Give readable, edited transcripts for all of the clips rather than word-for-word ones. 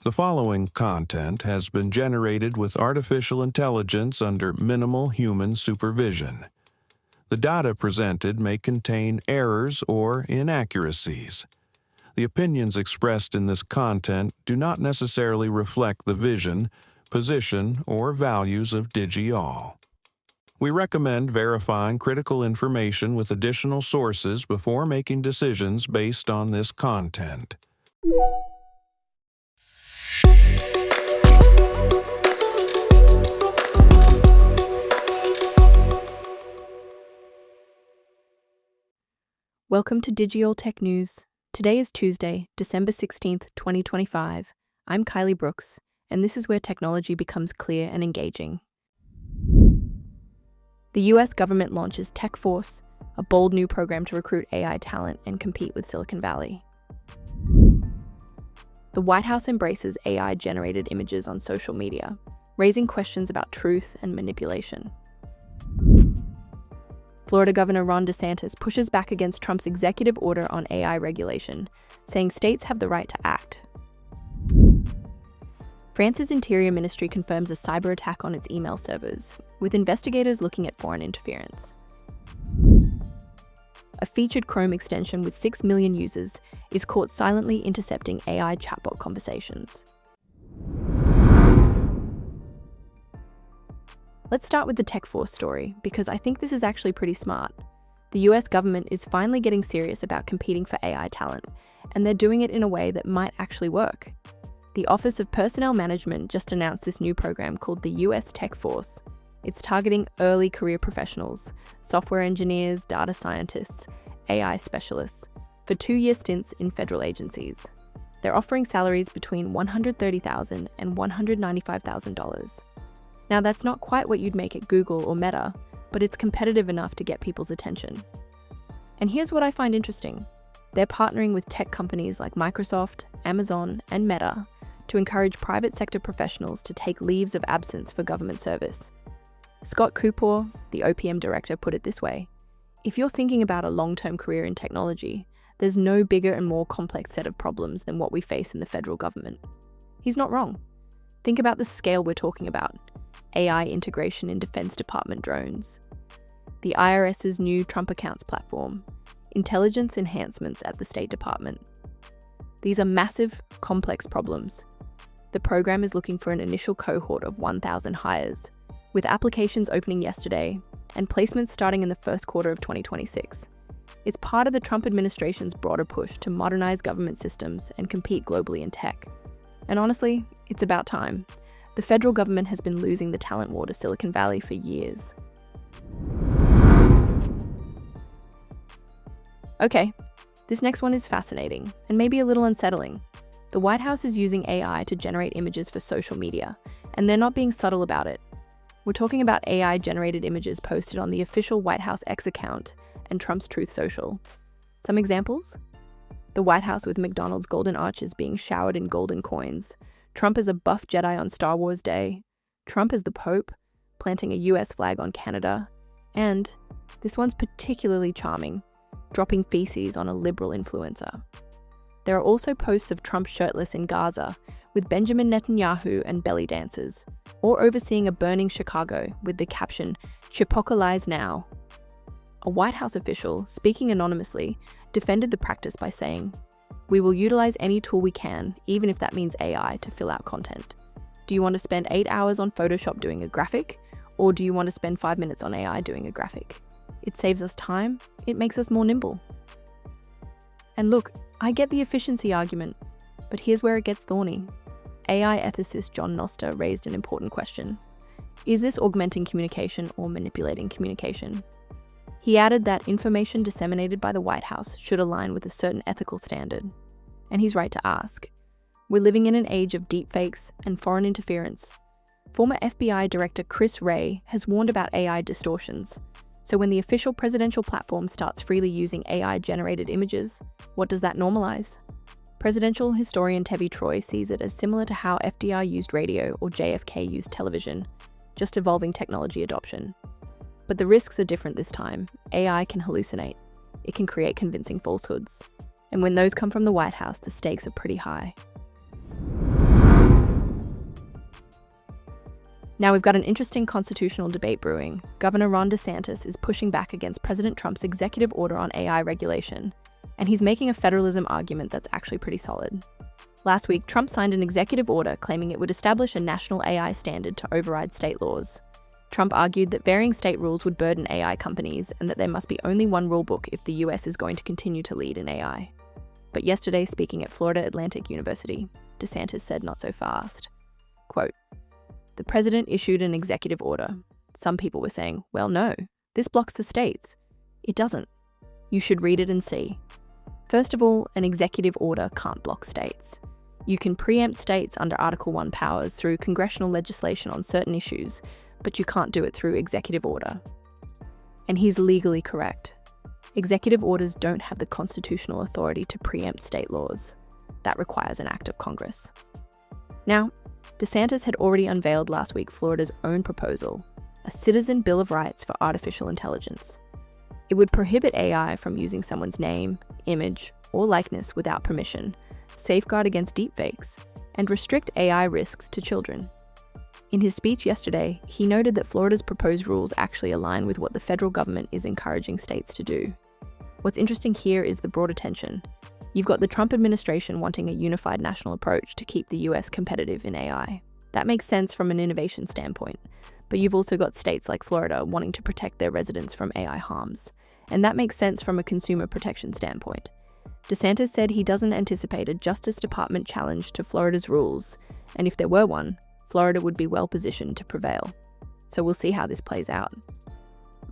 The following content has been generated with artificial intelligence under minimal human supervision. The data presented may contain errors or inaccuracies. The opinions expressed in this content do not necessarily reflect the vision, position, or values of DigiAll. We recommend verifying critical information with additional sources before making decisions based on this content. Welcome to DigiAll Tech News. Today is Tuesday, December 16th, 2025. I'm Kylie Brooks, and this is where technology becomes clear and engaging. The US government launches TechForce, a bold new program to recruit AI talent and compete with Silicon Valley. The White House embraces AI-generated images on social media, raising questions about truth and manipulation. Florida Governor Ron DeSantis pushes back against Trump's executive order on AI regulation, saying states have the right to act. France's Interior Ministry confirms a cyberattack on its email servers, with investigators looking at foreign interference. A featured Chrome extension with 6 million users is caught silently intercepting AI chatbot conversations. Let's start with the TechForce story, because I think this is actually pretty smart. The US government is finally getting serious about competing for AI talent, and they're doing it in a way that might actually work. The Office of Personnel Management just announced this new program called the US TechForce. It's targeting early career professionals, software engineers, data scientists, AI specialists, for 2-year stints in federal agencies. They're offering salaries between $130,000 and $195,000. Now, that's not quite what you'd make at Google or Meta, but it's competitive enough to get people's attention. And here's what I find interesting. They're partnering with tech companies like Microsoft, Amazon, and Meta to encourage private sector professionals to take leaves of absence for government service. Scott Cooper, the OPM director, put it this way: if you're thinking about a long-term career in technology, there's no bigger and more complex set of problems than what we face in the federal government. He's not wrong. Think about the scale we're talking about. AI integration in Defense Department drones, the IRS's new Trump accounts platform, intelligence enhancements at the State Department. These are massive, complex problems. The program is looking for an initial cohort of 1,000 hires, with applications opening yesterday and placements starting in the first quarter of 2026. It's part of the Trump administration's broader push to modernize government systems and compete globally in tech. And honestly, it's about time. The federal government has been losing the talent war to Silicon Valley for years. Okay, this next one is fascinating and maybe a little unsettling. The White House is using AI to generate images for social media, and they're not being subtle about it. We're talking about AI-generated images posted on the official White House X account and Trump's Truth Social. Some examples? The White House with McDonald's golden arches being showered in golden coins, Trump as a buff Jedi on Star Wars Day, Trump as the Pope, planting a US flag on Canada, and, this one's particularly charming, dropping feces on a liberal influencer. There are also posts of Trump shirtless in Gaza, with Benjamin Netanyahu and belly dancers, or overseeing a burning Chicago with the caption, "Chipokalize now." A White House official, speaking anonymously, defended the practice by saying, "We will utilize any tool we can, even if that means AI, to fill out content. Do you want to spend 8 hours on Photoshop doing a graphic, or do you want to spend 5 minutes on AI doing a graphic? It saves us time, it makes us more nimble." And look, I get the efficiency argument, but here's where it gets thorny. AI ethicist John Noster raised an important question. Is this augmenting communication or manipulating communication? He added that information disseminated by the White House should align with a certain ethical standard. And he's right to ask. We're living in an age of deepfakes and foreign interference. Former FBI Director Chris Wray has warned about AI distortions. So when the official presidential platform starts freely using AI-generated images, what does that normalize? Presidential historian Tevi Troy sees it as similar to how FDR used radio or JFK used television, just evolving technology adoption. But the risks are different this time. AI can hallucinate. It can create convincing falsehoods. And when those come from the White House, the stakes are pretty high. Now we've got an interesting constitutional debate brewing. Governor Ron DeSantis is pushing back against President Trump's executive order on AI regulation, and he's making a federalism argument that's actually pretty solid. Last week, Trump signed an executive order claiming it would establish a national AI standard to override state laws. Trump argued that varying state rules would burden AI companies and that there must be only one rulebook if the US is going to continue to lead in AI. But yesterday, speaking at Florida Atlantic University, DeSantis said not so fast. Quote, "The president issued an executive order. Some people were saying, well, no, this blocks the states. It doesn't. You should read it and see. First of all, an executive order can't block states. You can preempt states under Article 1 powers through congressional legislation on certain issues, but you can't do it through executive order." And he's legally correct. Executive orders don't have the constitutional authority to preempt state laws. That requires an act of Congress. Now, DeSantis had already unveiled last week Florida's own proposal, a citizen bill of rights for artificial intelligence. It would prohibit AI from using someone's name, image, or likeness without permission, safeguard against deepfakes, and restrict AI risks to children. In his speech yesterday, he noted that Florida's proposed rules actually align with what the federal government is encouraging states to do. What's interesting here is the broader tension. You've got the Trump administration wanting a unified national approach to keep the US competitive in AI. That makes sense from an innovation standpoint, but you've also got states like Florida wanting to protect their residents from AI harms, and that makes sense from a consumer protection standpoint. DeSantis said he doesn't anticipate a Justice Department challenge to Florida's rules, and if there were one, Florida would be well positioned to prevail. So we'll see how this plays out.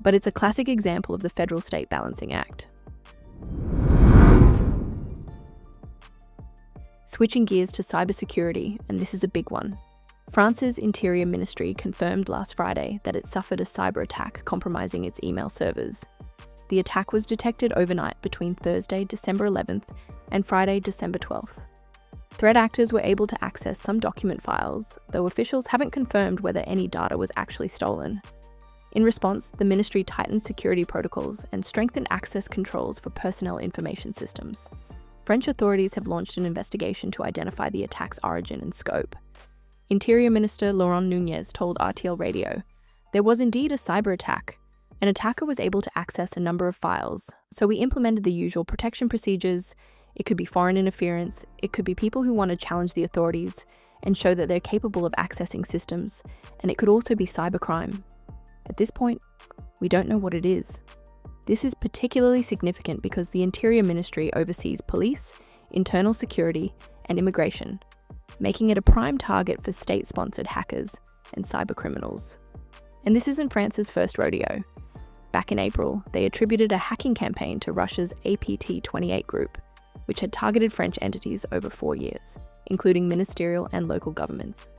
But it's a classic example of the federal-state balancing act. Switching gears to cybersecurity, and this is a big one. France's Interior Ministry confirmed last Friday that it suffered a cyber attack compromising its email servers. The attack was detected overnight between Thursday, December 11th and Friday, December 12th. Threat actors were able to access some document files, though officials haven't confirmed whether any data was actually stolen. In response, the ministry tightened security protocols and strengthened access controls for personnel information systems. French authorities have launched an investigation to identify the attack's origin and scope. Interior Minister Laurent Nunez told RTL Radio, "There was indeed a cyber attack. An attacker was able to access a number of files, so we implemented the usual protection procedures. It could be foreign interference, it could be people who want to challenge the authorities and show that they're capable of accessing systems, and it could also be cybercrime. At this point, we don't know what it is." This is particularly significant because the Interior Ministry oversees police, internal security, and immigration, making it a prime target for state-sponsored hackers and cybercriminals. And this isn't France's first rodeo. Back in April, they attributed a hacking campaign to Russia's APT-28 group, which had targeted French entities over 4 years, including ministerial and local governments.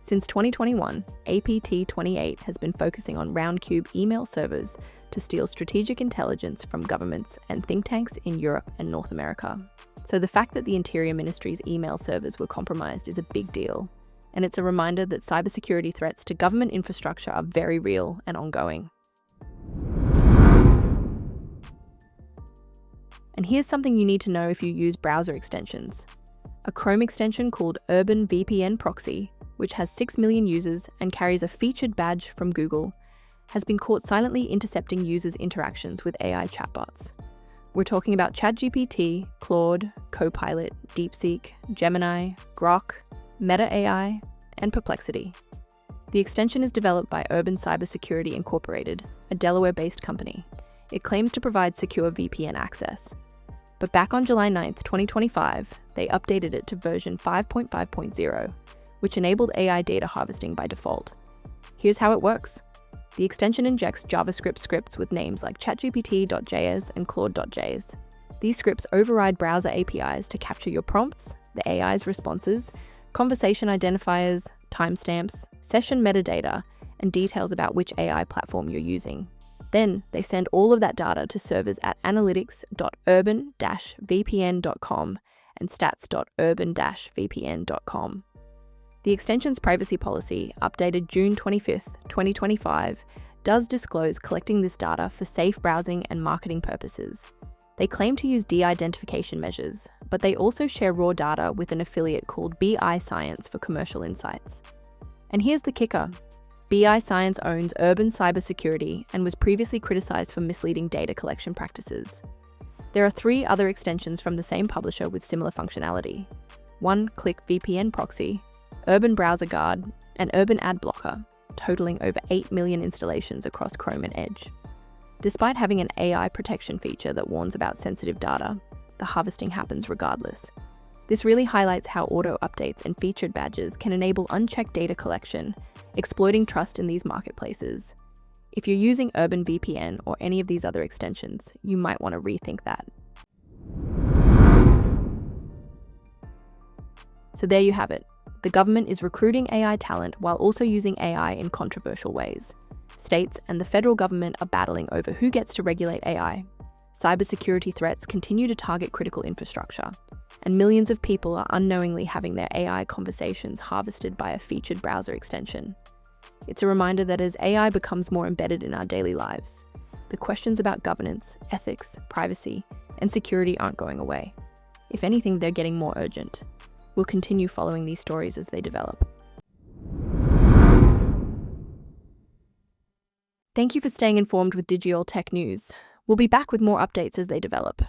Since 2021, APT-28 has been focusing on round-cube email servers to steal strategic intelligence from governments and think tanks in Europe and North America. So the fact that the Interior Ministry's email servers were compromised is a big deal, and it's a reminder that cybersecurity threats to government infrastructure are very real and ongoing. And here's something you need to know if you use browser extensions. A Chrome extension called Urban VPN Proxy, which has 6 million users and carries a featured badge from Google, has been caught silently intercepting users' interactions with AI chatbots. We're talking about ChatGPT, Claude, Copilot, DeepSeek, Gemini, Grok, Meta AI, and Perplexity. The extension is developed by Urban Cybersecurity Incorporated, a Delaware-based company. It claims to provide secure VPN access. But back on July 9th, 2025, they updated it to version 5.5.0, which enabled AI data harvesting by default. Here's how it works. The extension injects JavaScript scripts with names like ChatGPT.js and Claude.js. These scripts override browser APIs to capture your prompts, the AI's responses, conversation identifiers, timestamps, session metadata, and details about which AI platform you're using. Then they send all of that data to servers at analytics.urban-vpn.com and stats.urban-vpn.com. The extension's privacy policy, updated June 25th, 2025, does disclose collecting this data for safe browsing and marketing purposes. They claim to use de-identification measures, but they also share raw data with an affiliate called BI Science for commercial insights. And here's the kicker. BI Science owns Urban Cybersecurity and was previously criticized for misleading data collection practices. There are 3 other extensions from the same publisher with similar functionality: One-Click VPN Proxy, Urban Browser Guard, and Urban Ad Blocker, totaling over 8 million installations across Chrome and Edge. Despite having an AI protection feature that warns about sensitive data, the harvesting happens regardless. This really highlights how auto-updates and featured badges can enable unchecked data collection, exploiting trust in these marketplaces. If you're using Urban VPN or any of these other extensions, you might want to rethink that. So there you have it. The government is recruiting AI talent while also using AI in controversial ways. States and the federal government are battling over who gets to regulate AI. Cybersecurity threats continue to target critical infrastructure, and millions of people are unknowingly having their AI conversations harvested by a featured browser extension. It's a reminder that as AI becomes more embedded in our daily lives, the questions about governance, ethics, privacy, and security aren't going away. If anything, they're getting more urgent. We'll continue following these stories as they develop. Thank you for staying informed with Digital Tech News. We'll be back with more updates as they develop.